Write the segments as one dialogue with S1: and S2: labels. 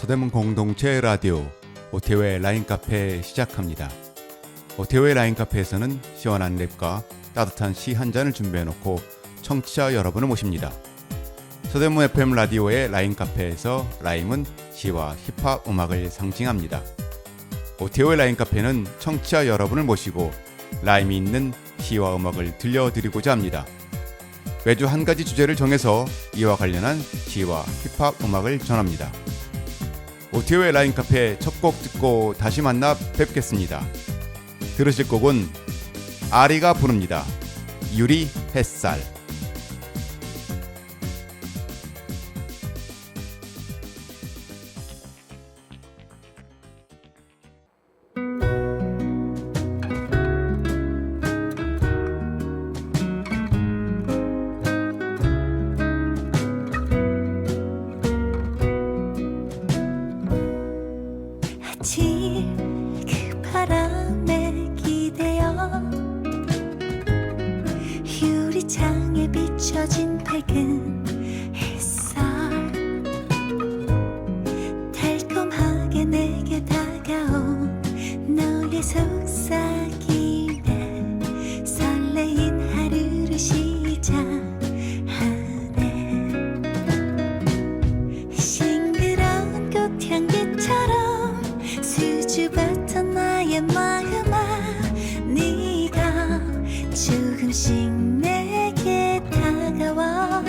S1: 서대문 공동체 라디오 오태우의 라인 카페 시작합니다. 오태우의 라인 카페에서는 시원한 랩과 따뜻한 시 한 잔을 준비해놓고 청취자 여러분을 모십니다. 서대문 FM 라디오의 라인 카페에서 라임은 시와 힙합 음악을 상징합니다. 오태우의 라인 카페는 청취자 여러분을 모시고 라임이 있는 시와 음악을 들려드리고자 합니다. 매주 한 가지 주제를 정해서 이와 관련한 시와 힙합 음악을 전합니다. 오태우의 라인 카페 첫 곡 듣고 다시 만나 뵙겠습니다. 들으실 곡은 아리가 부릅니다. 유리 햇살.
S2: 그 바람에 기대어 유리창에 비춰진 밝은 햇살 달콤하게 내게 다가온 너의 속삭임에 설레인 하루를 시작하네. 싱그러운 꽃향기처럼 수줍었던 나의 마음아 네가 조금씩 내게 다가와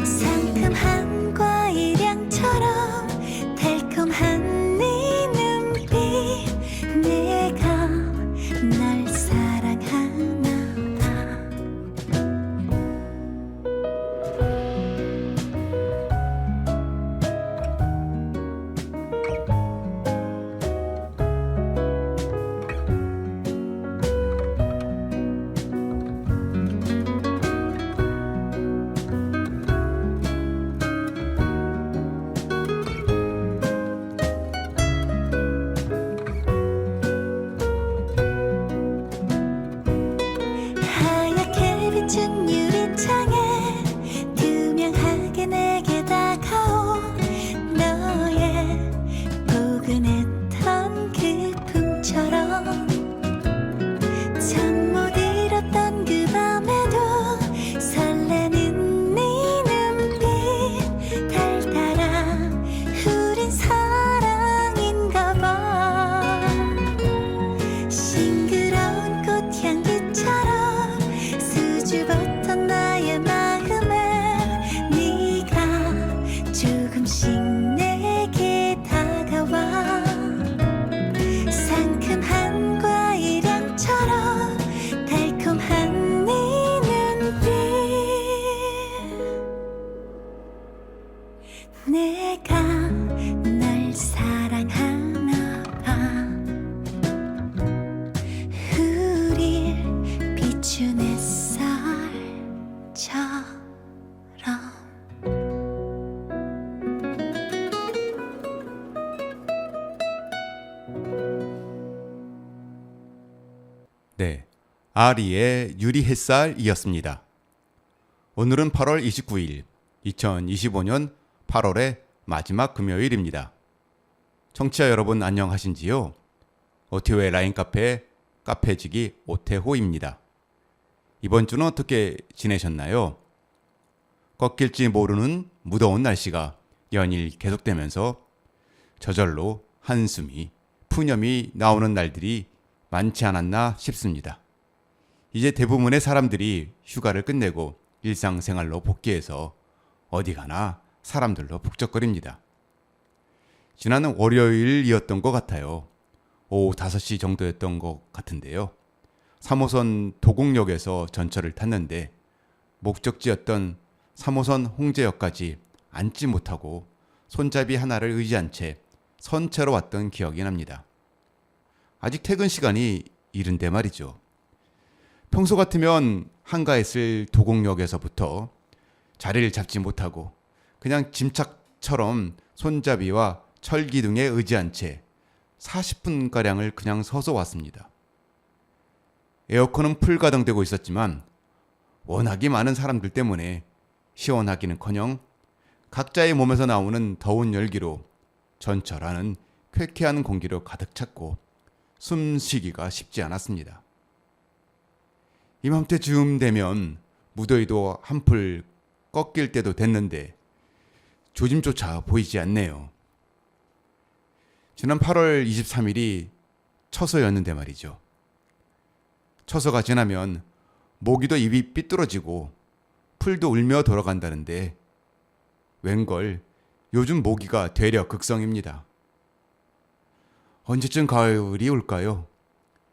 S2: 상큼한 과일향처럼 달콤한 네 눈빛 내가 널 사랑하나 봐. 하얗게 비춘 유리창에 투명하게 내게 다가온 너의 포근했던 그 품처럼 잠 못 잃었던 그 밤에도 설레는 네 눈빛 달달한 우린 사랑인가 봐. 싱그러운 꽃향기처럼 수줍었던 나의 마음에 네가 조금씩 내게 다가와 상큼한 과일향처럼 달콤한 네 눈빛 내가 널 사랑하나 봐. 우릴 비춘 햇살처럼.
S1: 네, 아리의 유리 햇살이었습니다. 오늘은 8월 29일, 2025년 8월의 마지막 금요일입니다. 청취자 여러분 안녕하신지요? 오태우의 라인 카페 카페지기 오태호입니다. 이번 주는 어떻게 지내셨나요? 꺾일지 모르는 무더운 날씨가 연일 계속되면서 저절로 한숨이, 푸념이 나오는 날들이 많지 않았나 싶습니다. 이제 대부분의 사람들이 휴가를 끝내고 일상생활로 복귀해서 어디 가나 사람들로 북적거립니다. 지난 월요일이었던 것 같아요. 오후 5시 정도였던 것 같은데요. 3호선 도곡역에서 전철을 탔는데 목적지였던 3호선 홍제역까지 앉지 못하고 손잡이 하나를 의지한 채 선체로 왔던 기억이 납니다. 아직 퇴근 시간이 이른데 말이죠. 평소 같으면 한가했을 도곡역에서부터 자리를 잡지 못하고 그냥 짐짝처럼 손잡이와 철기둥에 의지한 채 40분가량을 그냥 서서 왔습니다. 에어컨은 풀 가동되고 있었지만 워낙에 많은 사람들 때문에 시원하기는커녕 각자의 몸에서 나오는 더운 열기로 전철안은 쾌쾌한 공기로 가득 찼고 숨쉬기가 쉽지 않았습니다. 이맘때쯤 되면 무더위도 한풀 꺾일 때도 됐는데 조짐조차 보이지 않네요. 지난 8월 23일이 처서였는데 말이죠. 처서가 지나면 모기도 입이 삐뚤어지고 풀도 울며 돌아간다는데 웬걸 요즘 모기가 되려 극성입니다. 언제쯤 가을이 올까요?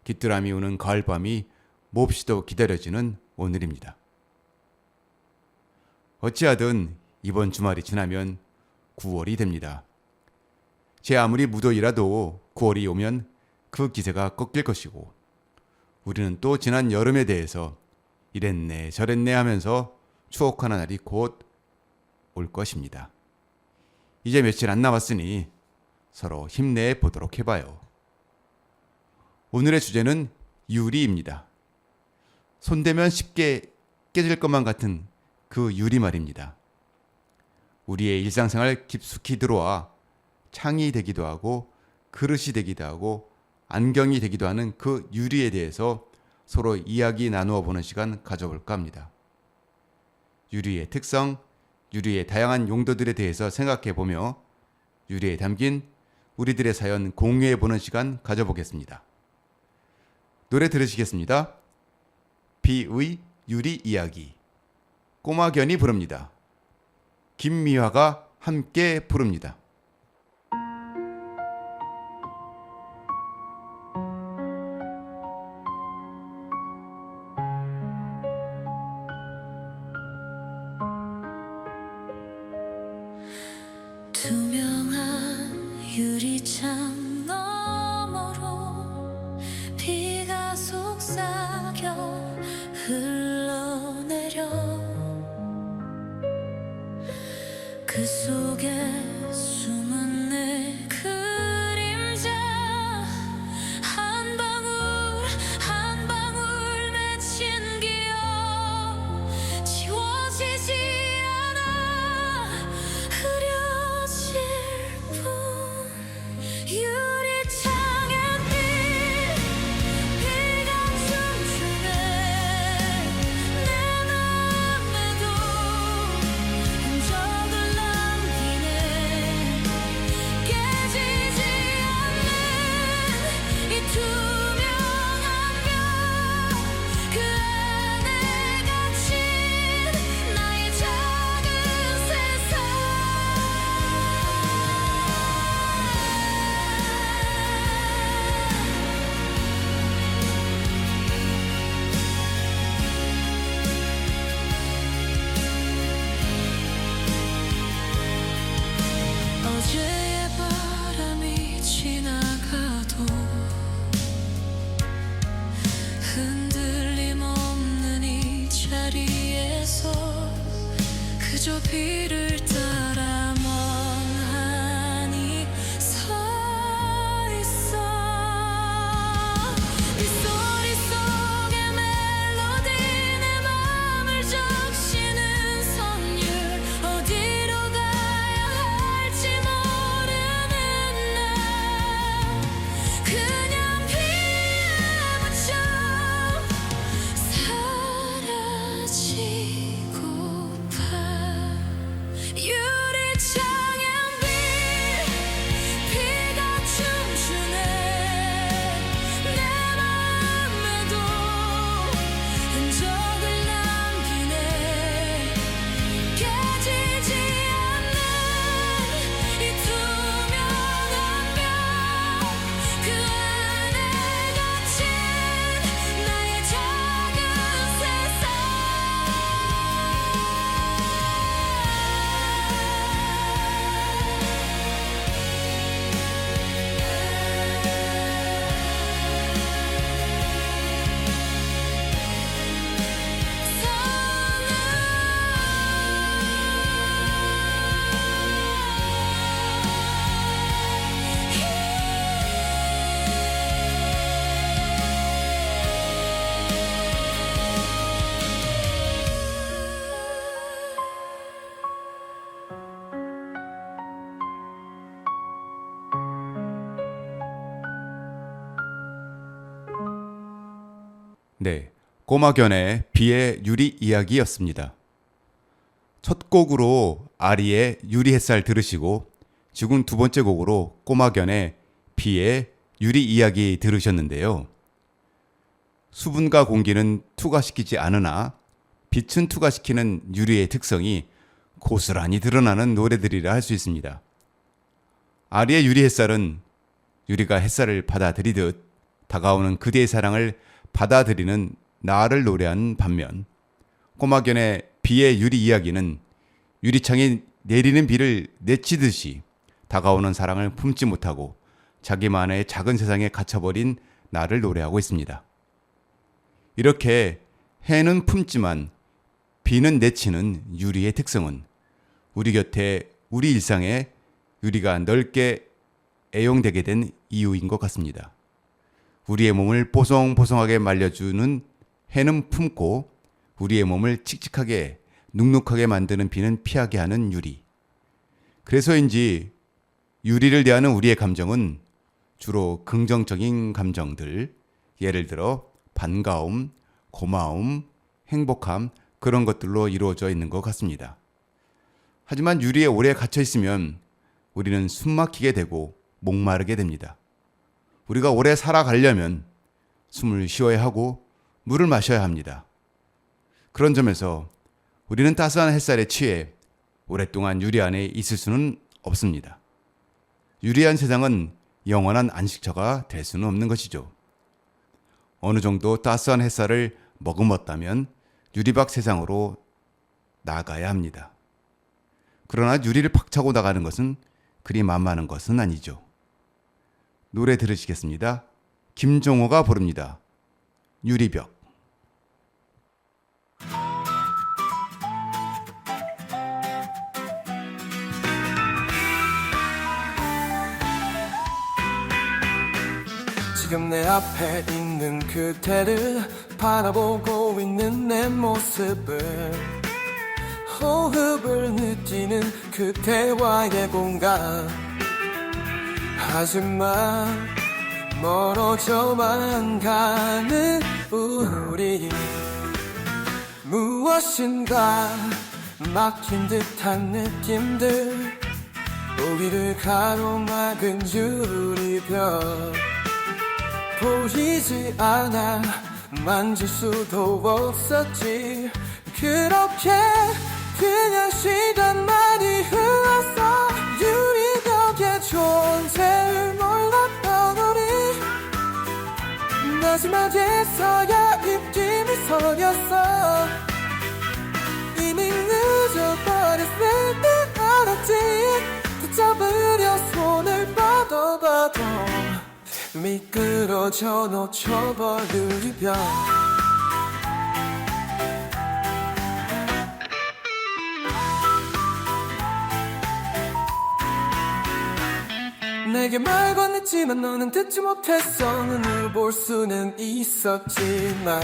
S1: 귀뚜라미 우는 가을밤이 몹시도 기다려지는 오늘입니다. 어찌하든 이번 주말이 지나면 9월이 됩니다. 제 아무리 무더위라도 9월이 오면 그 기세가 꺾일 것이고 우리는 또 지난 여름에 대해서 이랬네 저랬네 하면서 추억하는 날이 곧 올 것입니다. 이제 며칠 안 남았으니 서로 힘내 보도록 해봐요. 오늘의 주제는 유리입니다. 손대면 쉽게 깨질 것만 같은 그 유리 말입니다. 우리의 일상생활 깊숙이 들어와 창이 되기도 하고 그릇이 되기도 하고 안경이 되기도 하는 그 유리에 대해서 서로 이야기 나누어 보는 시간 가져볼까 합니다. 유리의 특성, 유리의 다양한 용도들에 대해서 생각해 보며 유리에 담긴 우리들의 사연 공유해 보는 시간 가져보겠습니다. 노래 들으시겠습니다. 비의 유리 이야기. 꼬마견이 부릅니다. 김미화가 함께 부릅니다.
S2: 투명한 유리창 너머로 비가 속삭여 흘러내려 그 속에 숨은 내 그림자 한 방울 한 방울 맺힌 기억 지워지지 않아 흐려질 뿐 유리창에 비가 춤추네 내 맘에도 흔적을 남기네 깨지지 않는 이 투명한 벽 그 안에 갇힌 나의 작은 세상 어제의 바람이 지나가도 흔들림 없는 이 자리에서 그저 비를 따라 멍하니 서 있어 빗소리 속의 멜로디 내 맘을 적시는 선율 어디로 가야 할지 모르는 나 그냥 비에 묻혀 사라지고파
S1: 네, 꼬마견의 비의 유리 이야기였습니다. 첫 곡으로 아리의 유리 햇살 들으시고 지금 두 번째 곡으로 꼬마견의 비의 유리 이야기 들으셨는데요. 수분과 공기는 투과시키지 않으나 빛은 투과시키는 유리의 특성이 고스란히 드러나는 노래들이라 할 수 있습니다. 아리의 유리 햇살은 유리가 햇살을 받아들이듯 다가오는 그대의 사랑을 받아들이는 나를 노래한 반면 꼬마견의 비의 유리 이야기는 유리창에 내리는 비를 내치듯이 다가오는 사랑을 품지 못하고 자기만의 작은 세상에 갇혀버린 나를 노래하고 있습니다. 이렇게 해는 품지만 비는 내치는 유리의 특성은 우리 곁에 우리 일상에 유리가 넓게 애용되게 된 이유인 것 같습니다. 우리의 몸을 보송보송하게 말려주는 해는 품고 우리의 몸을 칙칙하게 눅눅하게 만드는 비는 피하게 하는 유리. 그래서인지 유리를 대하는 우리의 감정은 주로 긍정적인 감정들, 예를 들어 반가움, 고마움, 행복함, 그런 것들로 이루어져 있는 것 같습니다. 하지만 유리에 오래 갇혀 있으면 우리는 숨막히게 되고 목마르게 됩니다. 우리가 오래 살아가려면 숨을 쉬어야 하고 물을 마셔야 합니다. 그런 점에서 우리는 따스한 햇살에 취해 오랫동안 유리 안에 있을 수는 없습니다. 유리한 세상은 영원한 안식처가 될 수는 없는 것이죠. 어느 정도 따스한 햇살을 머금었다면 유리밖 세상으로 나가야 합니다. 그러나 유리를 박차고 나가는 것은 그리 만만한 것은 아니죠. 노래 들으시겠습니다. 김종호가 부릅니다. 유리벽.
S3: 지금 내 앞에 있는 그대를 바라보고 있는 내 모습을 호흡을 느끼는 그대와의 공간 하지만 멀어져만 가는 우리 무엇인가 막힌 듯한 느낌들 우리를 가로막은 유리벽 보이지 않아 만질 수도 없었지 그렇게 그냥 시간만이 흘렀어 유리벽의 존재를 몰랐던 우리 마지막에서야 입김이 서렸어 이미 늦어버렸을 때 알았지 붙잡으려 손을 뻗어봐도 미끄러져 놓쳐버릴 벽 내게 말 건넸지만 너는 듣지 못했어 눈을 볼 수는 있었지만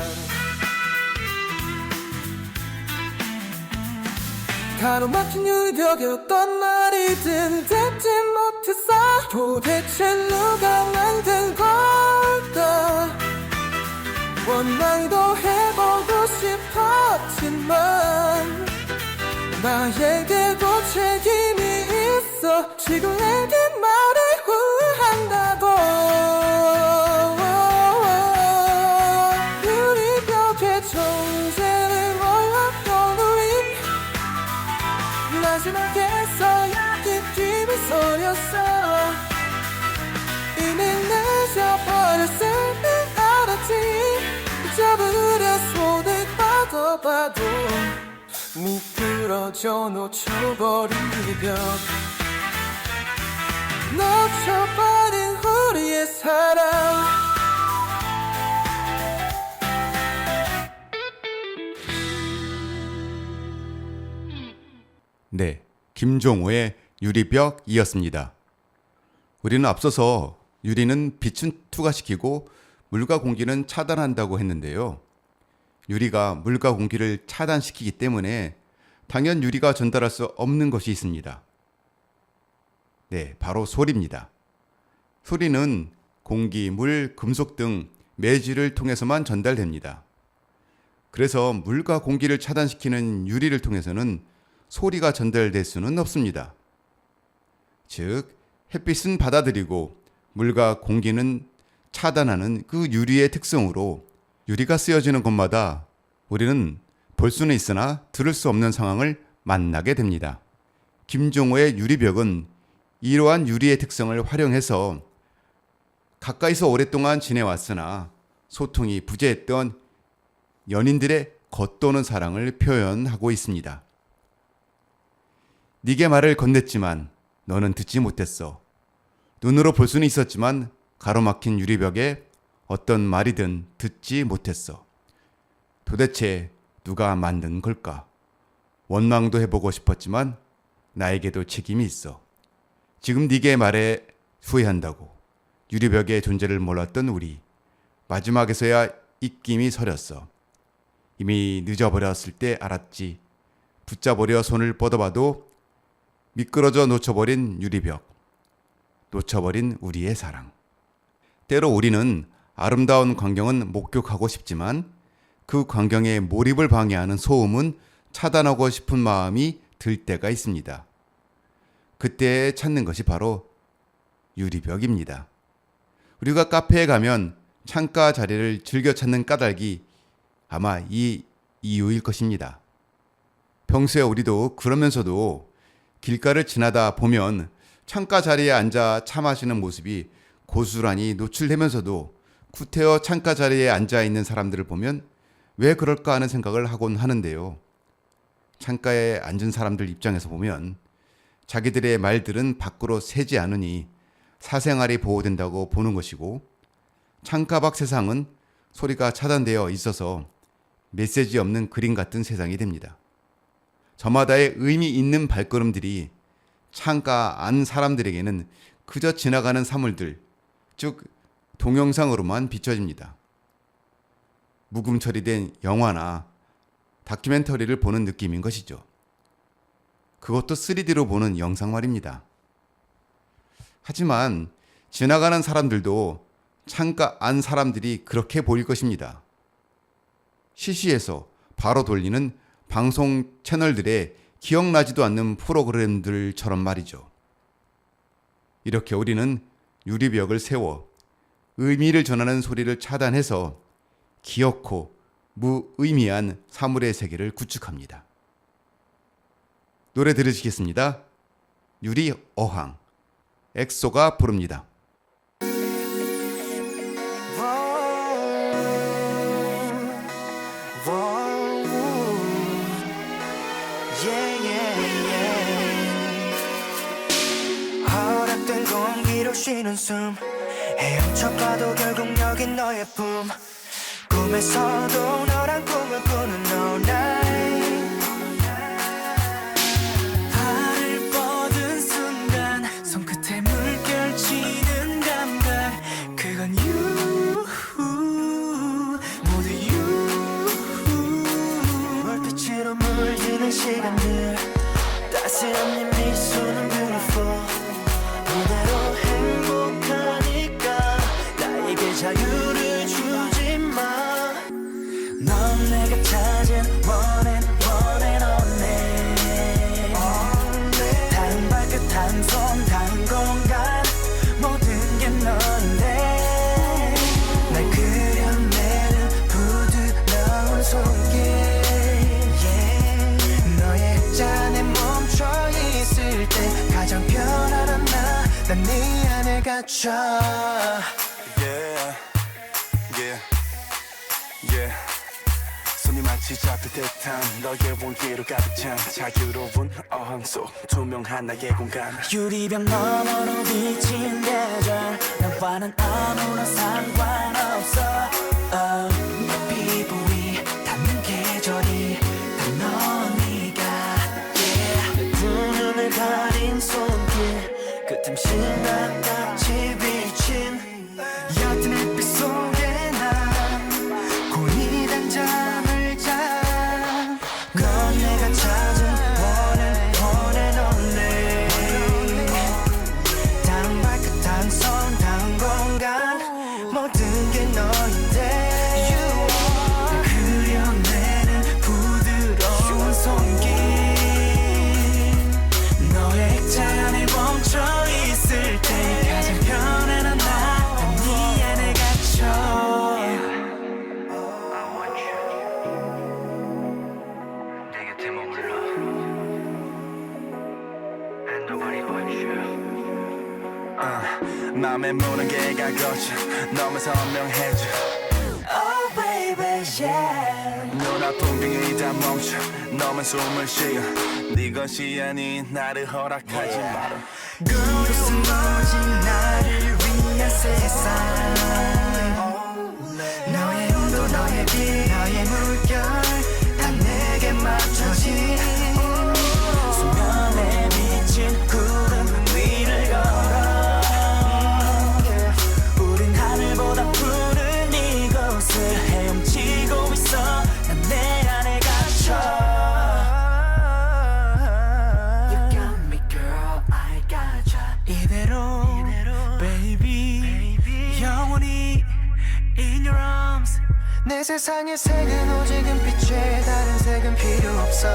S3: 가로막힌 유리벽에 어떤 말이든 듣지 못했어 도대체 누가 만든 걸까 원망도 해보고 싶었지만 나에게도 책임이 있어 지금 내게 말을 후회한다고 유리벽의 존재를 몰랐던 우리 마지막에서야 뒷김이 서렸어 이미 늦어버렸을 때 알았지 잡으려 손을 뻗어봐도 미끄러져 놓쳐버린 벽 놓쳐버린 우리의 사랑
S1: 네, 김종호의 유리벽이었습니다. 우리는 앞서서 유리는 빛은 투과시키고 물과 공기는 차단한다고 했는데요. 유리가 물과 공기를 차단시키기 때문에 당연 유리가 전달할 수 없는 것이 있습니다. 네, 바로 소리입니다. 소리는 공기, 물, 금속 등 매질을 통해서만 전달됩니다. 그래서 물과 공기를 차단시키는 유리를 통해서는 소리가 전달될 수는 없습니다. 즉, 햇빛은 받아들이고 물과 공기는 차단하는 그 유리의 특성으로 유리가 쓰여지는 곳마다 우리는 볼 수는 있으나 들을 수 없는 상황을 만나게 됩니다. 김종호의 유리벽은 이러한 유리의 특성을 활용해서 가까이서 오랫동안 지내왔으나 소통이 부재했던 연인들의 겉도는 사랑을 표현하고 있습니다. 네게 말을 건넸지만 너는 듣지 못했어. 눈으로 볼 수는 있었지만 가로막힌 유리벽에 어떤 말이든 듣지 못했어. 도대체 누가 만든 걸까? 원망도 해보고 싶었지만 나에게도 책임이 있어. 지금 네게 말에 후회한다고. 유리벽의 존재를 몰랐던 우리. 마지막에서야 입김이 서렸어. 이미 늦어버렸을 때 알았지. 붙잡으려 손을 뻗어봐도 미끄러져 놓쳐버린 유리벽. 놓쳐버린 우리의 사랑. 때로 우리는 아름다운 광경은 목격하고 싶지만 그 광경에 몰입을 방해하는 소음은 차단하고 싶은 마음이 들 때가 있습니다. 그때 찾는 것이 바로 유리벽입니다. 우리가 카페에 가면 창가 자리를 즐겨 찾는 까닭이 아마 이 이유일 것입니다. 평소에 우리도 그러면서도 길가를 지나다 보면 창가 자리에 앉아 차 마시는 모습이 고스란히 노출되면서도 구태여 창가 자리에 앉아 있는 사람들을 보면 왜 그럴까 하는 생각을 하곤 하는데요. 창가에 앉은 사람들 입장에서 보면 자기들의 말들은 밖으로 새지 않으니 사생활이 보호된다고 보는 것이고, 창가 밖 세상은 소리가 차단되어 있어서 메시지 없는 그림 같은 세상이 됩니다. 저마다의 의미 있는 발걸음들이 창가 안 사람들에게는 그저 지나가는 사물들, 즉 동영상으로만 비춰집니다. 묵음 처리된 영화나 다큐멘터리를 보는 느낌인 것이죠. 그것도 3D로 보는 영상 말입니다. 하지만 지나가는 사람들도 창가 안 사람들이 그렇게 보일 것입니다. 시시해서 바로 돌리는 방송 채널들의 기억나지도 않는 프로그램들처럼 말이죠. 이렇게 우리는 유리벽을 세워 의미를 전하는 소리를 차단해서 기어코 무의미한 사물의 세계를 구축합니다. 노래 들으시겠습니다. 유리 어항, 엑소가 부릅니다.
S4: 허락된 공기로 쉬는 숨 헤엄쳐봐도 결국 여긴 너의 품 꿈에서도 너란 꿈을 꾸는 all night 발을 뻗은 순간 손끝에 물결치는 감각 그건 you 모두 you 물빛으로 물드는 시간들 따스한 네 미소는 beautiful 그대로 행복하니까 나에게 자유를 주지마 넌 내가 찾은 one and only 단 발끝 한 손 단 공간 모든 게 너인데 날 그려내는 부드러운 손길 너의 잔에 멈춰 있을 때 가장 편안한 난 네 안에 갇혀 손이 마치 잡힐 듯한 너의 온기로 가득 찬 자유로운 어항 속 투명한 나의 공간 유리벽 너머로 비친 계절 나와는 아무런 상관없어 내 피부 위 닿는 계절이 다 너니까 내 두 눈을 가린 손길 끝없이 나같이 비친 옅은 햇빛 속에 난 고이 단 잠을 자 넌 내가 찾은 one and only 단 발끝 단 손 단 공간 모든 게 너인데 You are 그려내
S3: 맘에 무는 개가 거쳐 너만 선명해져
S4: Oh baby yeah
S3: 눈아픈 빙이 다 멈춰 너만 숨을 쉬어 네 것이 아닌 나를 허락하지 마라
S4: 무슨 오직 나를 위한 세상 너의 온도 너의 빛 너의 물결 다 내게 맞춰진 수면에 비친 구름 위를 걸어 우린 하늘보다 푸른 이곳을 헤엄치고 있어 난 내 안에 갇혀 You got me girl I got ya 이대로 baby 영원히 in your arms 내 세상의 색은 오직 은빛에 다른 색은 필요 없어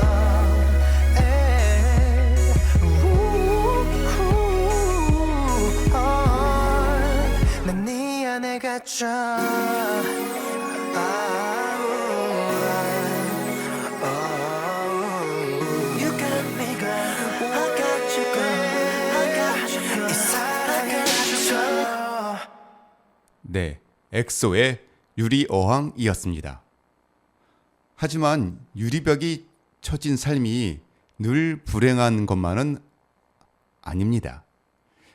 S4: 난 네 안에 갇혀 You got me girl I got you girl I got you girl 이 사랑에 갇혀
S1: 네, 엑소의 유리 어항이었습니다. 하지만 유리벽이 쳐진 삶이 늘 불행한 것만은 아닙니다.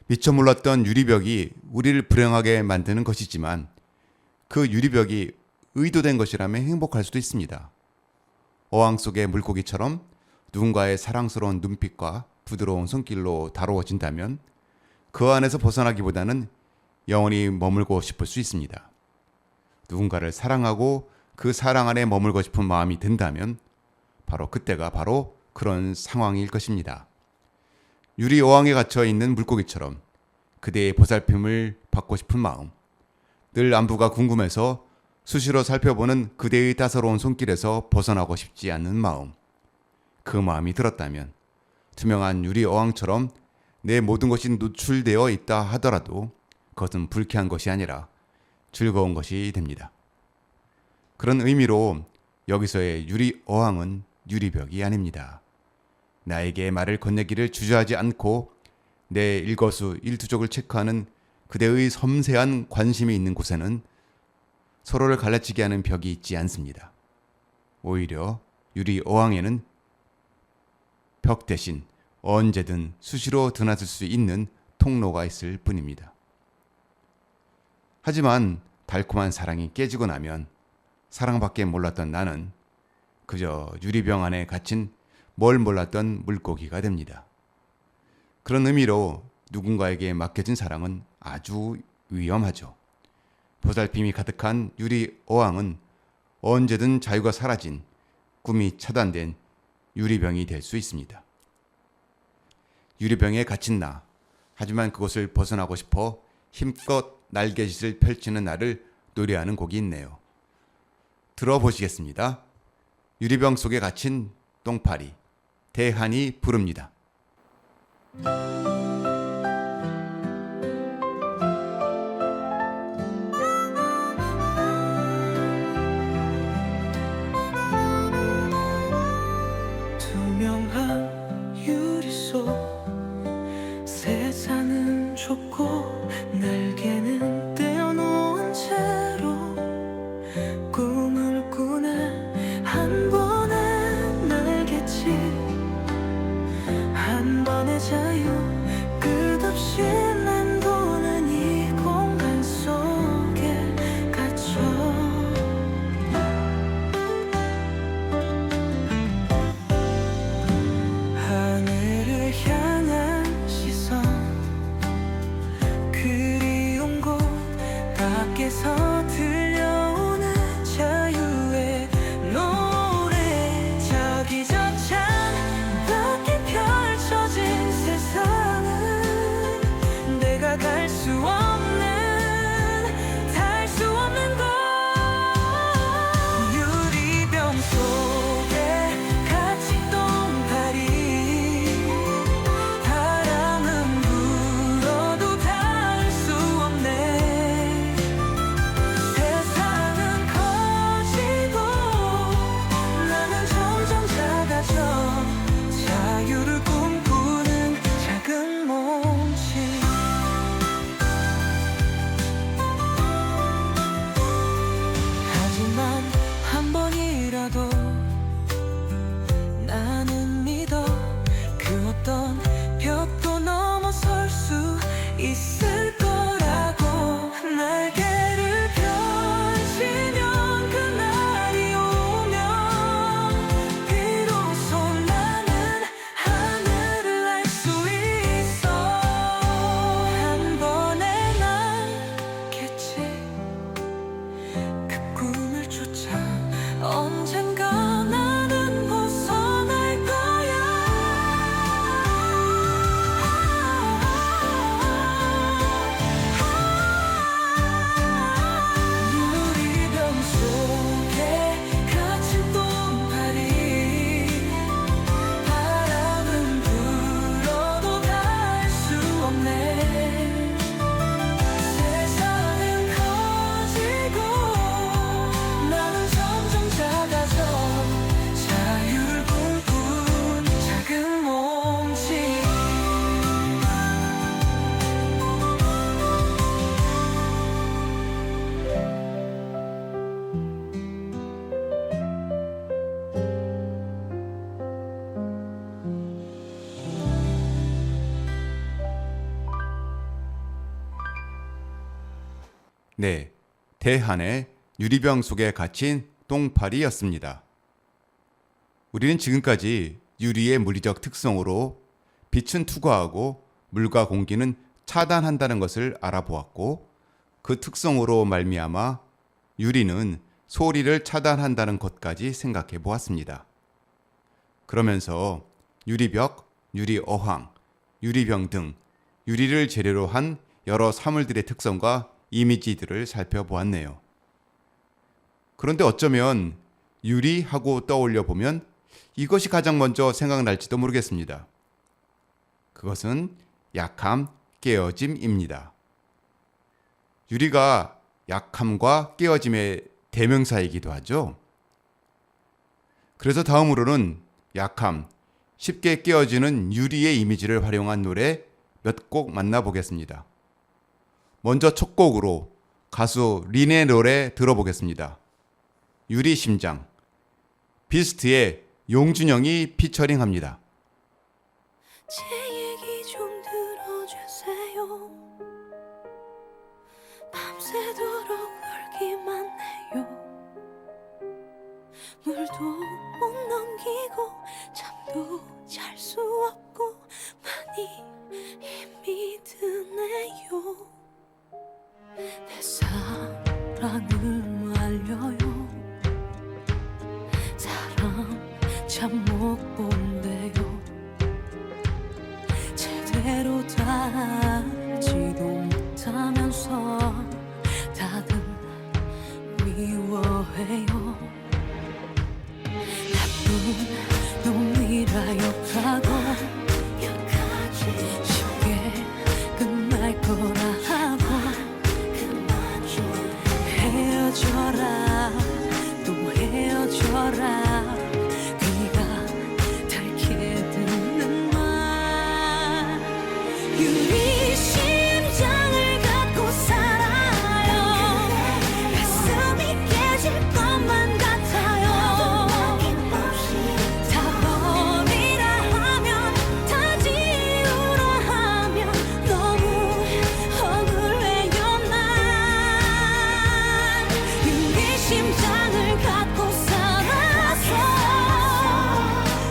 S1: 미처 몰랐던 유리벽이 우리를 불행하게 만드는 것이지만 그 유리벽이 의도된 것이라면 행복할 수도 있습니다. 어항 속의 물고기처럼 누군가의 사랑스러운 눈빛과 부드러운 손길로 다루어진다면 그 안에서 벗어나기보다는 영원히 머물고 싶을 수 있습니다. 누군가를 사랑하고 그 사랑 안에 머물고 싶은 마음이 든다면 바로 그때가 바로 그런 상황일 것입니다. 유리 어항에 갇혀 있는 물고기처럼 그대의 보살핌을 받고 싶은 마음, 늘 안부가 궁금해서 수시로 살펴보는 그대의 따사로운 손길에서 벗어나고 싶지 않는 마음, 그 마음이 들었다면 투명한 유리 어항처럼 내 모든 것이 노출되어 있다 하더라도 그것은 불쾌한 것이 아니라 즐거운 것이 됩니다. 그런 의미로 여기서의 유리 어항은 유리벽이 아닙니다. 나에게 말을 건네기를 주저하지 않고 내 일거수 일투족을 체크하는 그대의 섬세한 관심이 있는 곳에는 서로를 갈라치게 하는 벽이 있지 않습니다. 오히려 유리 어항에는 벽 대신 언제든 수시로 드나들 수 있는 통로가 있을 뿐입니다. 하지만 달콤한 사랑이 깨지고 나면 사랑밖에 몰랐던 나는 그저 유리병 안에 갇힌 뭘 몰랐던 물고기가 됩니다. 그런 의미로 누군가에게 맡겨진 사랑은 아주 위험하죠. 보살핌이 가득한 유리 어항은 언제든 자유가 사라진 꿈이 차단된 유리병이 될 수 있습니다. 유리병에 갇힌 나, 하지만 그것을 벗어나고 싶어 힘껏 날개짓을 펼치는 나를 노래하는 곡이 있네요. 들어보시겠습니다. 유리병 속에 갇힌 똥파리, 대한이 부릅니다.
S4: 투명한 유리 속 세상은 좁고 날개는 떼어놓은 채로 꿈을 꾸네 한 번의 날개짓 한 번의 자유 끝없이 맴도는 이 공간 속에 갇혀 하늘을 향한 시선 그리운 곳 밖에서 들려오는 자유의 노래 저기 저 창 밖에 펼쳐진 세상
S1: 네, 대한의 유리병 속에 갇힌 똥파리였습니다. 우리는 지금까지 유리의 물리적 특성으로 빛은 투과하고 물과 공기는 차단한다는 것을 알아보았고, 그 특성으로 말미암아 유리는 소리를 차단한다는 것까지 생각해 보았습니다. 그러면서 유리벽, 유리어항, 유리병 등 유리를 재료로 한 여러 사물들의 특성과 이미지들을 살펴보았네요. 그런데 어쩌면 유리하고 떠올려 보면 이것이 가장 먼저 생각날지도 모르겠습니다. 그것은 약함, 깨어짐입니다. 유리가 약함과 깨어짐의 대명사이기도 하죠. 그래서 다음으로는 약함, 쉽게 깨어지는 유리의 이미지를 활용한 노래 몇 곡 만나보겠습니다. 먼저 첫 곡으로 가수 린의 노래 들어보겠습니다. 유리 심장, 비스트의 용준영이 피처링합니다.
S2: 제 얘기 좀 들어주세요. 밤새도록 울기만 해요. 물도 못 넘기고 잠도 잘 수 없고 많이 힘이 드네요. 내 사랑을 알려요. 사람 참 못 본대요. 제대로 다 알지도 못하면서 다들 미워해요. 나쁜 놈이라 욕하고 쉽게 끝날 거라 하고 헤어져라 또 헤어져라 귀가 닳게 듣는 말. 유리 심장을 갖고 살아요. 가슴이 깨질 것만 같아요. 다 버리라 하면 다 지우라 하면 너무 억울해요. 난 유리 심장을 갖고 살아서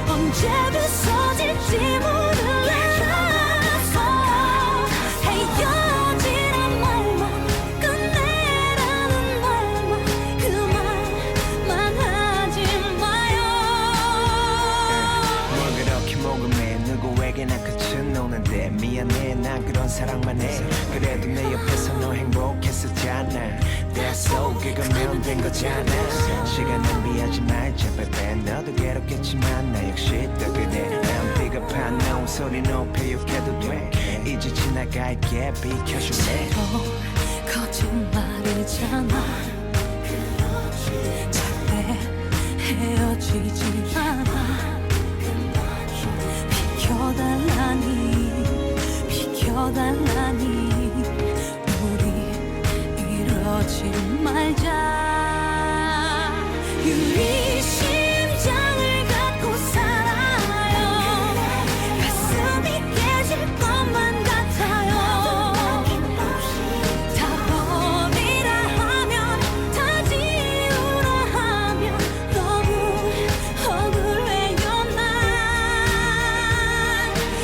S2: 언제 부서질지 몰라서 헤어지란 말만 끝내라는 말만 그 말만 하지 마요.
S4: 뭘 그렇게 모금해 누구에게나 끝은 오는데 미안해 난 그런 사랑만 해. 그래도 내 옆에서 너 행복했었잖아. That's all 그거면 된 거잖아. 시간 낭비하지 말자 baby. 너도 괴롭겠지만 나 역시 또 그래. 난 비겁한 놈 소리 높여 욕해도 돼. 이제 지나갈게 비켜줄래.
S2: 거짓말이잖아. 절대 헤어지지 않아. 비켜달라니 우리 이러지 말자. 유리 심장을 갖고 살아요. 가슴이 깨질 것만 같아요. 다 버리라 하면 다 지우라 하면 너무 억울해요. 난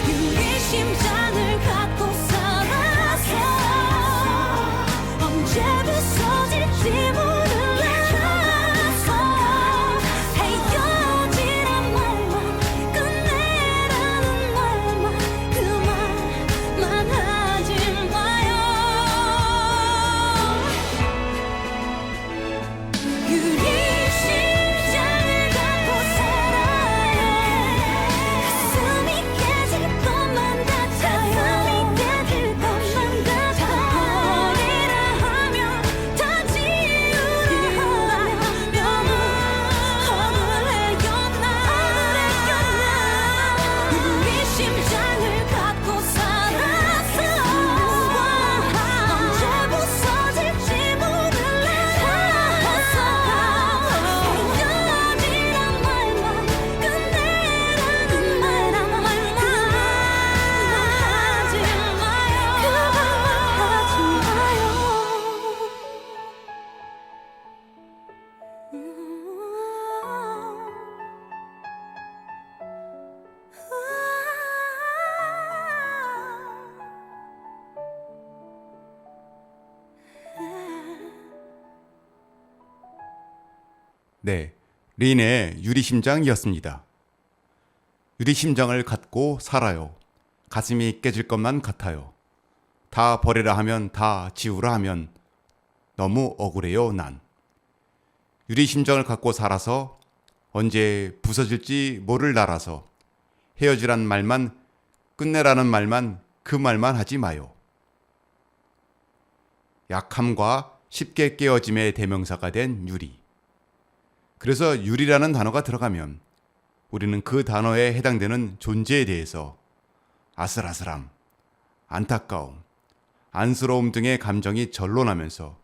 S2: 유리 심장을 갖고 살아서
S1: 네, 린의 유리심장이었습니다. 유리심장을 갖고 살아요. 가슴이 깨질 것만 같아요. 다 버리라 하면 다 지우라 하면 너무 억울해요 난. 유리심장을 갖고 살아서 언제 부서질지 모를 나라서 헤어지란 말만 끝내라는 말만 그 말만 하지 마요. 약함과 쉽게 깨어짐의 대명사가 된 유리. 그래서 유리라는 단어가 들어가면 우리는 그 단어에 해당되는 존재에 대해서 아슬아슬함, 안타까움, 안쓰러움 등의 감정이 절로나면서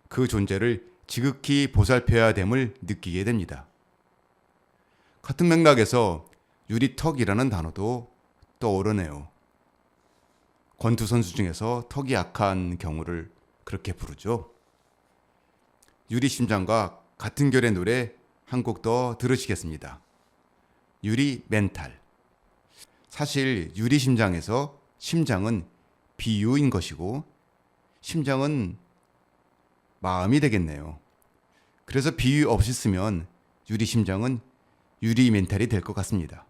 S1: 그 존재를 지극히 보살펴야 됨을 느끼게 됩니다. 같은 맥락에서 유리턱이라는 단어도 떠오르네요. 권투 선수 중에서 턱이 약한 경우를 그렇게 부르죠. 유리심장과 같은 결의 노래 한 곡 더 들으시겠습니다. 유리 멘탈. 사실 유리심장에서 심장은 비유인 것이고 심장은 마음이 되겠네요. 그래서 비유 없이 쓰면 유리심장은 유리 멘탈이 될 것 같습니다.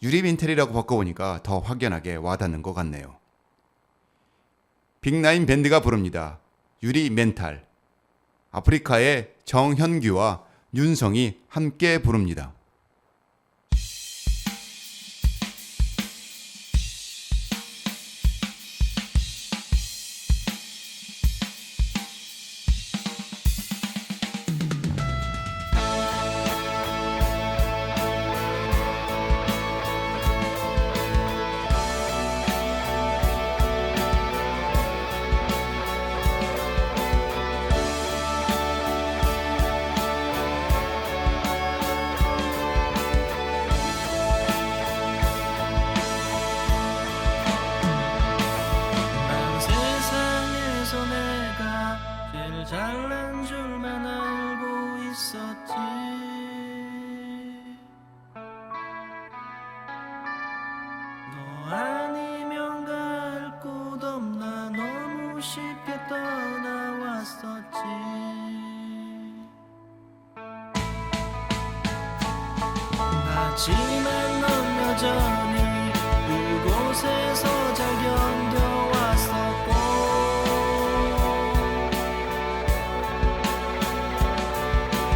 S1: 유리 멘탈이라고 바꿔보니까 더 확연하게 와닿는 것 같네요. 빅나인 밴드가 부릅니다. 유리 멘탈. 아프리카의 정현규와 윤성이 함께 부릅니다.
S4: 난 세상에서 내가 제일 잘난 줄만 알고 있었지. 너 아니면 갈 곳 없나 너무 쉽게 떠나왔었지. 하지만 넌 여전히 그곳에서 잘 견뎌왔었고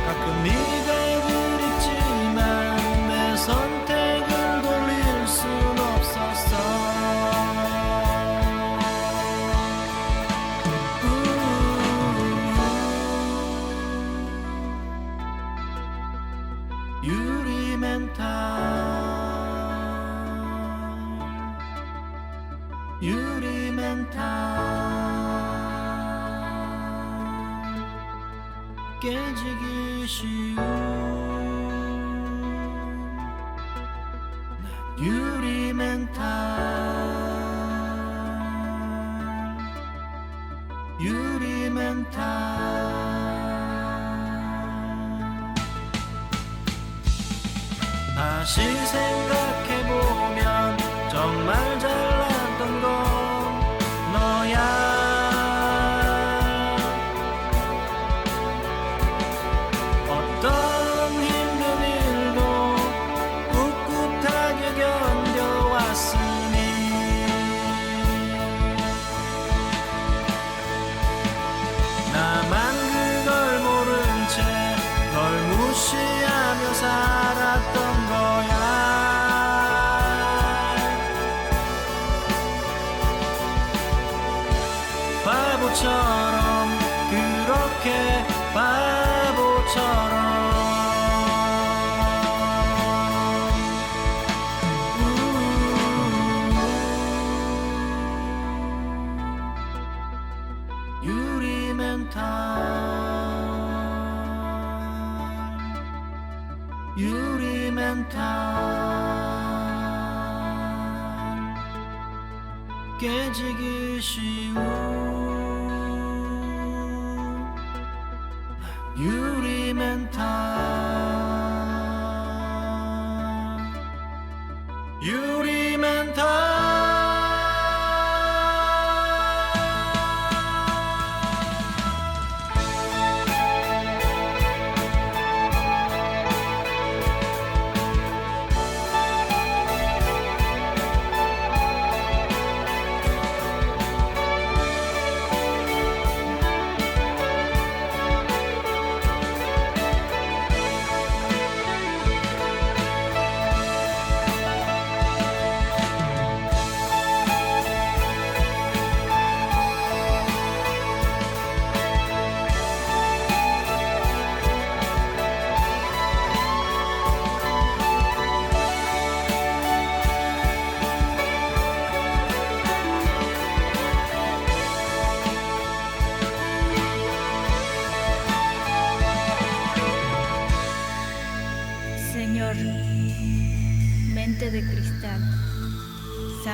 S4: 가끔 네가 그립지만 내 선택을 돌릴 순 없었어. 유리 멘탈 유리 멘탈 깨지기 쉬운 난 유리 멘탈 유리 멘탈 다시 생각해보면 정말 잘났던 건 너야. 어떤 힘든 일도 꿋꿋하게 견뎌왔으니 나만 그걸 모른 채 널 무시하며 살았던 거야. 바보처럼 그렇게 바보처럼 유리 멘탈 유리 멘탈 깨지기 쉬운 유리 멘탈 유리 멘탈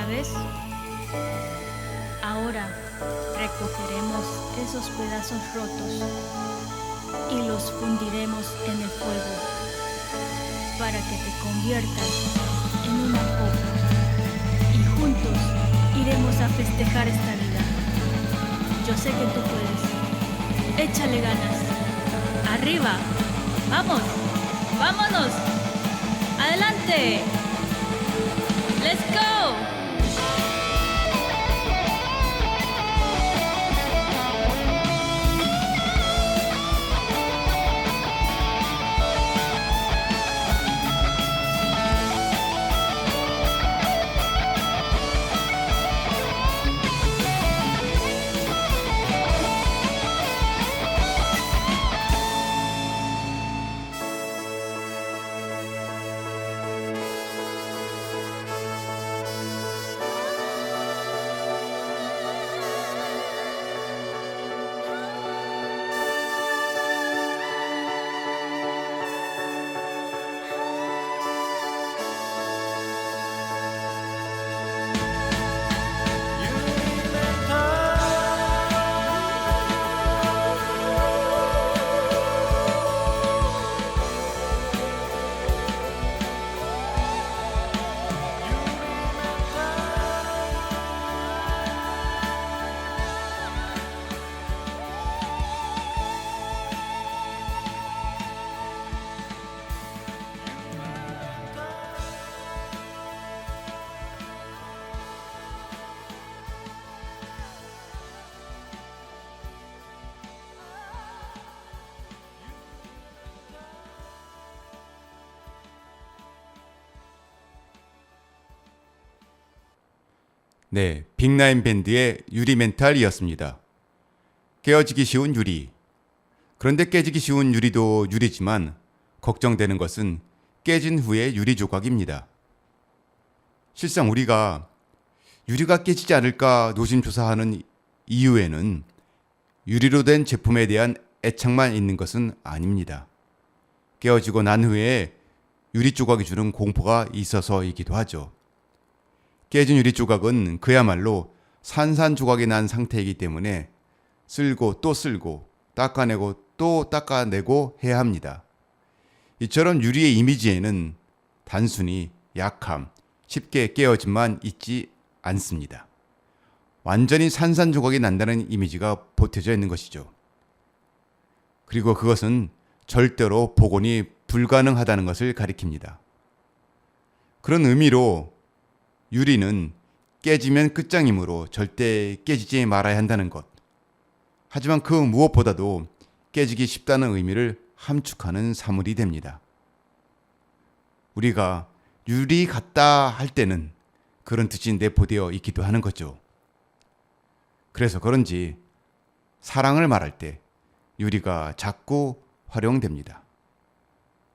S5: ¿sabes? Ahora recogeremos esos pedazos rotos y los fundiremos en el fuego para que te conviertas en una copa y juntos iremos a festejar esta vida. Yo sé que tú puedes. Échale ganas. Arriba. Vamos. Vámonos. Adelante. Let's go.
S1: 네, 빅나인 밴드의 유리 멘탈이었습니다. 깨어지기 쉬운 유리. 그런데 깨지기 쉬운 유리도 유리지만 걱정되는 것은 깨진 후의 유리 조각입니다. 실상 우리가 유리가 깨지지 않을까 노심초사하는 이유에는 유리로 된 제품에 대한 애착만 있는 것은 아닙니다. 깨어지고 난 후에 유리 조각이 주는 공포가 있어서이기도 하죠. 깨진 유리 조각은 그야말로 산산조각이 난 상태이기 때문에 쓸고 또 쓸고 닦아내고 또 닦아내고 해야 합니다. 이처럼 유리의 이미지에는 단순히 약함, 쉽게 깨어짐만 있지 않습니다. 완전히 산산조각이 난다는 이미지가 보태져 있는 것이죠. 그리고 그것은 절대로 복원이 불가능하다는 것을 가리킵니다. 그런 의미로 유리는 깨지면 끝장이므로 절대 깨지지 말아야 한다는 것. 하지만 그 무엇보다도 깨지기 쉽다는 의미를 함축하는 사물이 됩니다. 우리가 유리 같다 할 때는 그런 뜻이 내포되어 있기도 하는 거죠. 그래서 그런지 사랑을 말할 때 유리가 자꾸 활용됩니다.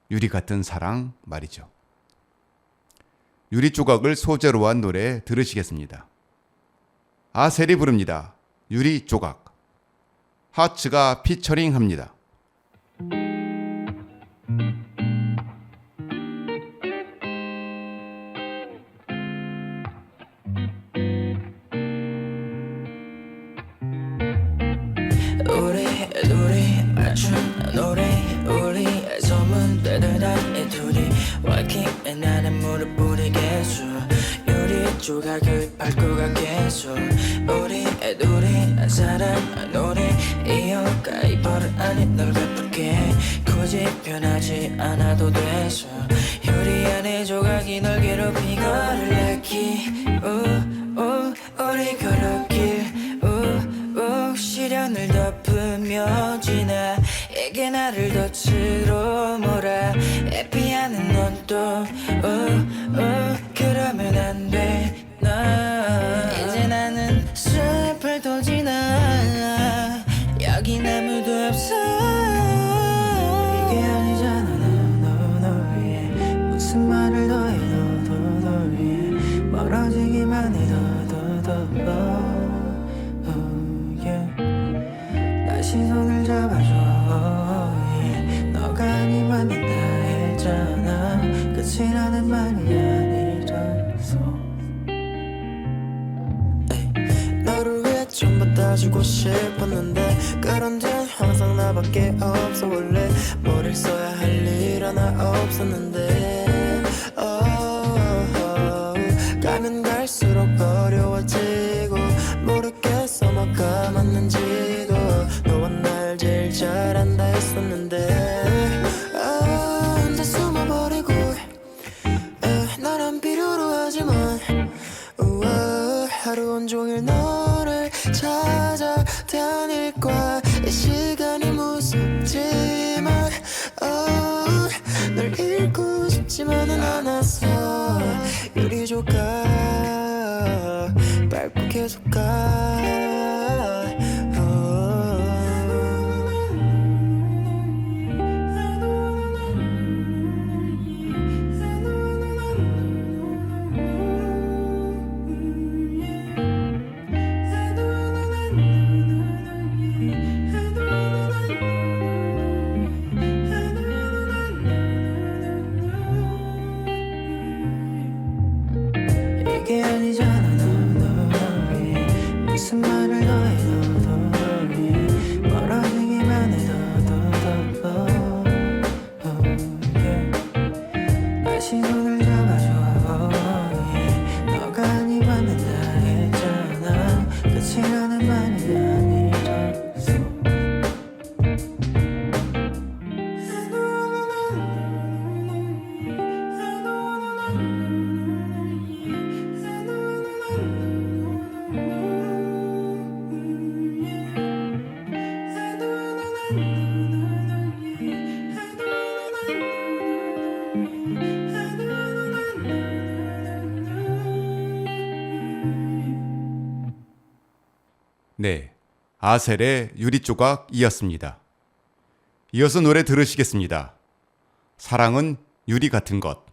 S1: 유리 같은 사랑 말이죠. 유리 조각을 소재로 한 노래 들으시겠습니다. 아셀이 부릅니다. 유리 조각. 하츠가 피처링합니다.
S4: 우리 맞춘 노래 우리 소문대들 다이 둘이 walking 나는 무릎 뿌리겠어 유리 조각을 밟고 가겠어 우리 사랑 노래 이어가 이 버릇 아닌 널 갚을게 굳이 변하지 않아도 돼서 유리 안에 조각이 널 괴롭히고 르르키 우리 걸어길 시련을 덮으며 지나 이게 나를 덫으로 몰아 에피하는 넌 또 그러면 안 돼 이제 나는 숲을 더 지나 여긴 아무도 없어 이게 아니잖아 너 위해 무슨 말을 더해 너 위해 멀어지기만 해 더 다시 손을 잡아줘 yeah. 너가 아니면 된다 했잖아 끝이라는 말이 아니라서 가지고 싶었는데 그런 뒤엔 항상 나밖에 없어. 원래 머리를 써야 할 일 하나 없었는데 가면 갈수록 어려워지고 모르겠어 뭐가 맞는지도. 너와 날 제일 잘 안다 했었는데 혼자 숨어버리고 나란 필요로 하지만 하루 온종일 너를 찾아다닐 거야. 이 시간이 무섭지만 널 잃고 싶지만은 않았어. 요리 조각 밟고 계속 가. 이게 아니잖아 너희 무슨 말을 더해 너희 멀어지기만 해 다시 손을 잡아줘 너가 아니면 다 했잖아. 끝이라는 말이 아니라서
S1: 네, 아셀의 유리조각이었습니다. 이어서 노래 들으시겠습니다. 사랑은 유리 같은 것.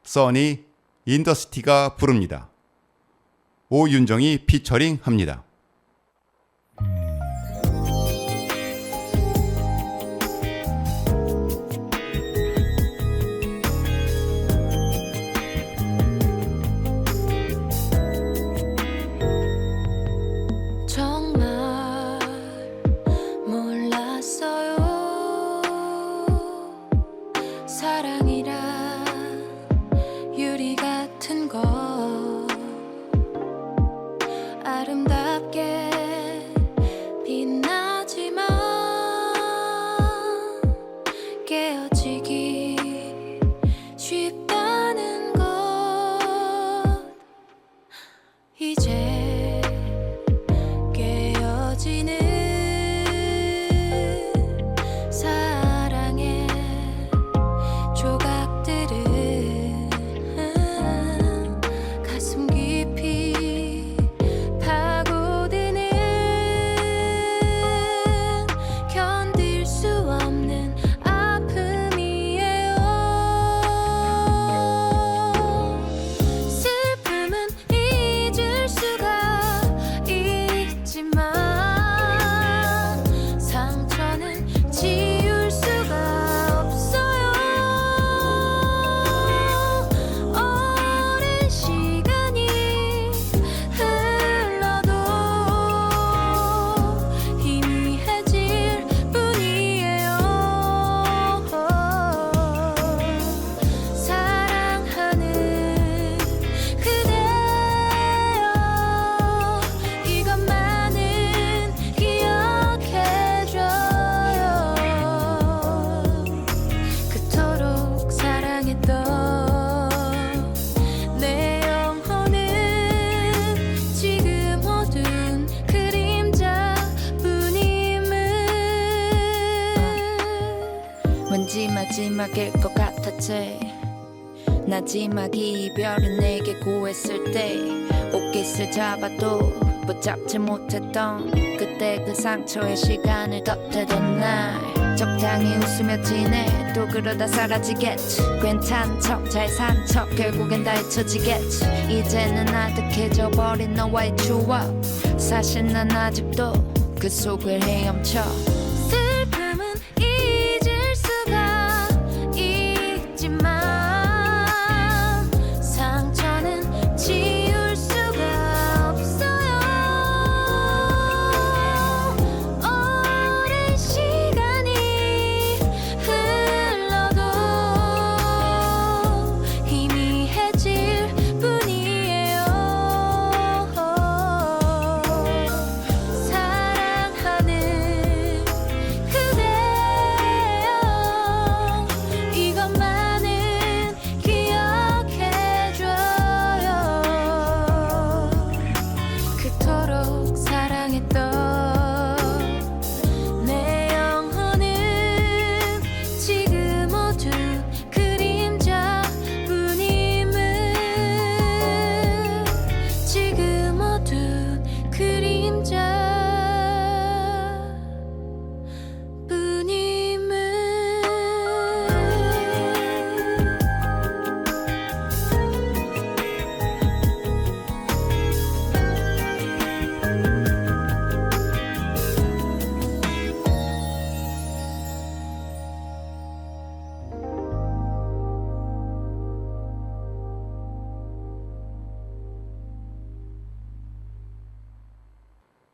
S1: 써니 인더시티가 부릅니다. 오윤정이 피처링 합니다.
S2: 정말 몰랐어요. 사랑이란 유리 같은 것. 아름답게 빛나지만 깨어지기 쉽다는 것. 이제 깨어지는 사랑의 조각들은 가슴 깊이 파고드는 견딜 수 없는 아픔이에요. 슬픔은 잊을 수가 있지만 상처는 지울 수가 없어요. 오랜 시간이 흘러도 희미해질 뿐이에요. 사랑하는 그대여 이것만은 기억해줘요. 그토록 사랑했던 내 영혼은 지금 어두운 그림자뿐임을. 왠지 마지막일 것 같았지. 마지막이 이별은 내게 고했을 때 옷깃을 잡아도 붙잡지 못했던 그때 그 상처의 시간을 덧대던 날. 적당히 웃으며 지내 또 그러다 사라지겠지. 괜찮은 척 잘 산 척 결국엔 다 잊혀지겠지. 이제는 아득해져 버린 너와의 추억. 사실 난 아직도 그 속을 헤엄쳐. 슬픔은 잊을 수가 있지만 상처는 지울 수가 없어요.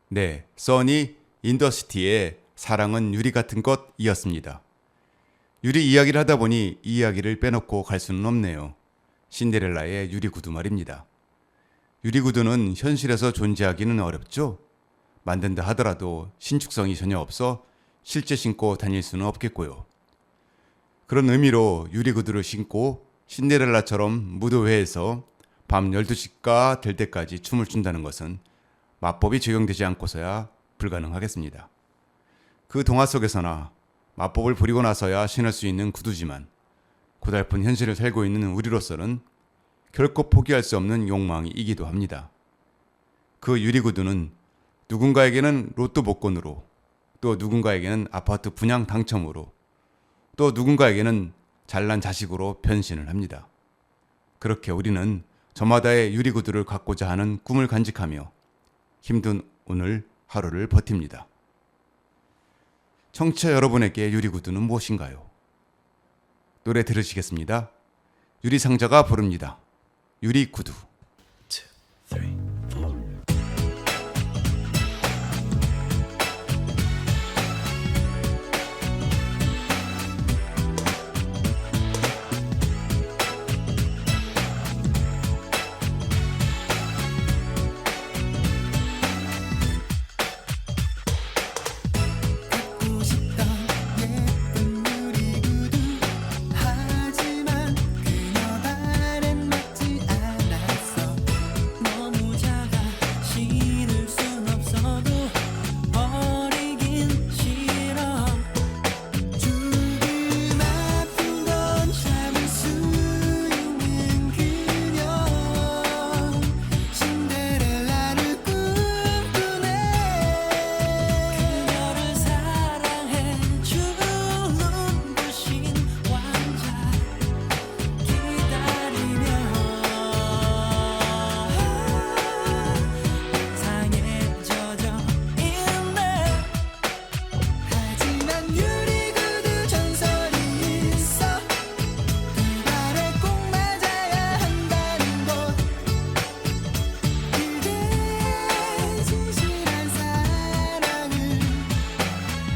S1: 네, 써니 인더시티의 사랑은 유리 같은 것이었습니다. 유리 이야기를 하다 보니 이 이야기를 빼놓고 갈 수는 없네요. 신데렐라의 유리 구두 말입니다. 유리 구두는 현실에서 존재하기는 어렵죠. 만든다 하더라도 신축성이 전혀 없어 실제 신고 다닐 수는 없겠고요. 그런 의미로 유리 구두를 신고 신데렐라처럼 무도회에서 밤 12시가 될 때까지 춤을 춘다는 것은 마법이 적용되지 않고서야 불가능하겠습니다. 그 동화 속에서나 마법을 부리고 나서야 신을 수 있는 구두지만 고달픈 현실을 살고 있는 우리로서는 결코 포기할 수 없는 욕망이 이기도 합니다. 그 유리구두는 누군가에게는 로또 복권으로, 또 누군가에게는 아파트 분양 당첨으로, 또 누군가에게는 잘난 자식으로 변신을 합니다. 그렇게 우리는 저마다의 유리구두를 갖고자 하는 꿈을 간직하며 힘든 오늘 하루를 버팁니다. 청취자 여러분에게 유리구두는 무엇인가요? 노래 들으시겠습니다. 유리상자가 부릅니다. 유리구두.
S4: 갖고 싶던 예쁜 유리구두 하지만 그녀 발엔 맞지 않았어. 너무 작아 신을 순 없어도 버리긴 싫어. 조금 아픈 건 참을 수 있는 그녀 신데렐라를 꿈꾸네. 그녀를 사랑해 주는 부신 왕자 기다리며 상에 젖어 있네. 하지만 유리구두 전설이 있어. 두 발에 꼭 맞아야 한다는 것. 그대 진실한 사랑을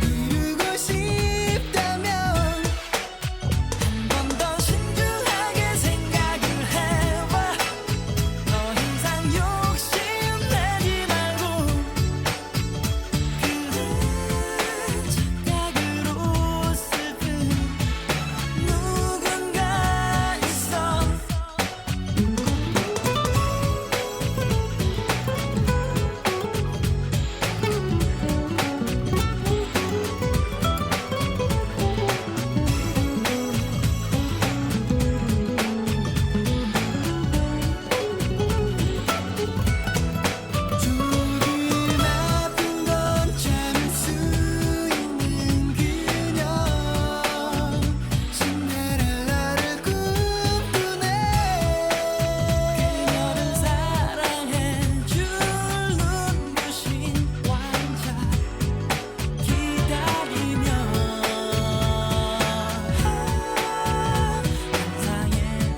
S4: 이루고 싶다면 한 번 더 신중하게 생각을 해봐. 더 이상 욕심내지 말고. 그대 착각으로 슬픈 누군가 있어. 조금 아픈 건 참을 수 있는 그녀 신데렐라를 꿈꾸네. 그녀를 사랑해 주는 부신 왕자 기다리며 상에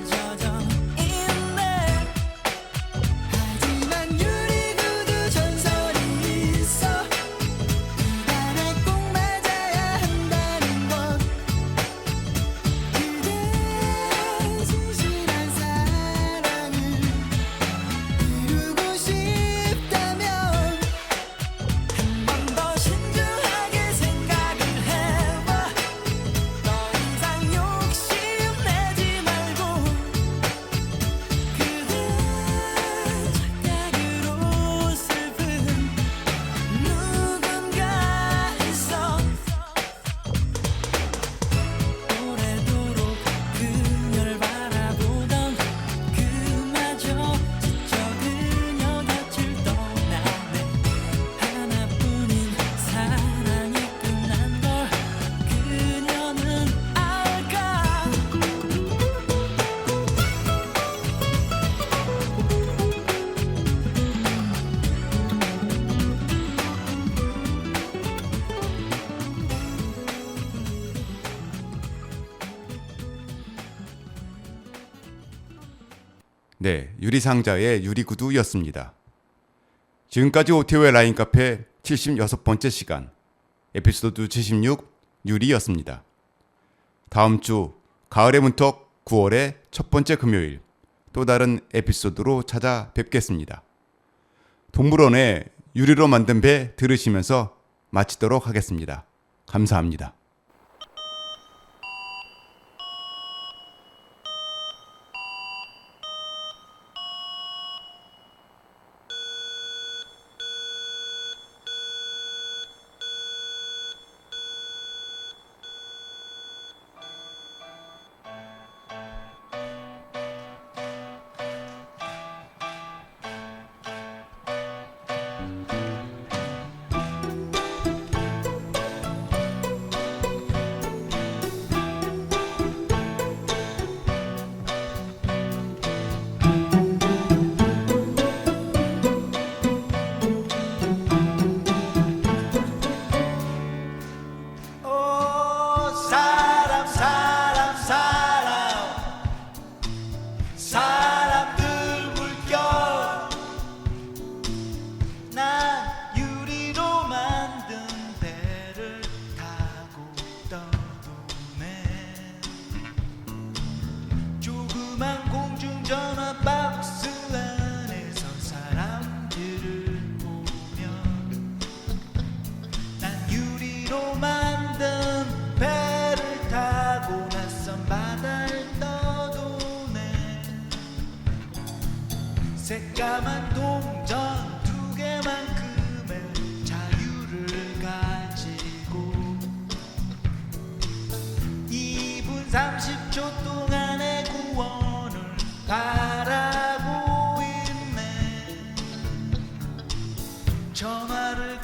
S4: 젖어 있네. 하지만 유리구두 전설이 있어. 두 발에 꼭 맞아야 한다는 것. 그대 진실한 사랑을 이루고 싶다면 한 번 더 신중하게 생각을 해봐. 더 이상 욕심내지 말고. 그대 착각으로 슬픈 누군가 있어. 오래도록 그녀를 바라보던 그마저 지쳐 그녀 곁을 떠나네. 하나뿐인 사랑이 끝난 걸 그녀는 알까.
S1: 네, 유리상자의 유리구두였습니다. 지금까지 오태우의 라인 카페 76번째 시간 에피소드 76 유리였습니다. 다음 주 가을의 문턱 9월의 첫 번째 금요일 또 다른 에피소드로 찾아뵙겠습니다. 동물원의 유리로 만든 배 들으시면서 마치도록 하겠습니다. 감사합니다.
S4: 오 사람 사람 사람 사람들 물결 난 유리로 만든 배를 타고 떠도네 조그만 공중전화 박스 안에서 사람들을 보면 난 유리로 만든 배를 타고 낯선 바다를 떠도네 새까만 동전 두 개만큼의 자유를 가지고 2분 30초 동안의 구원을 바라고 있네 전화를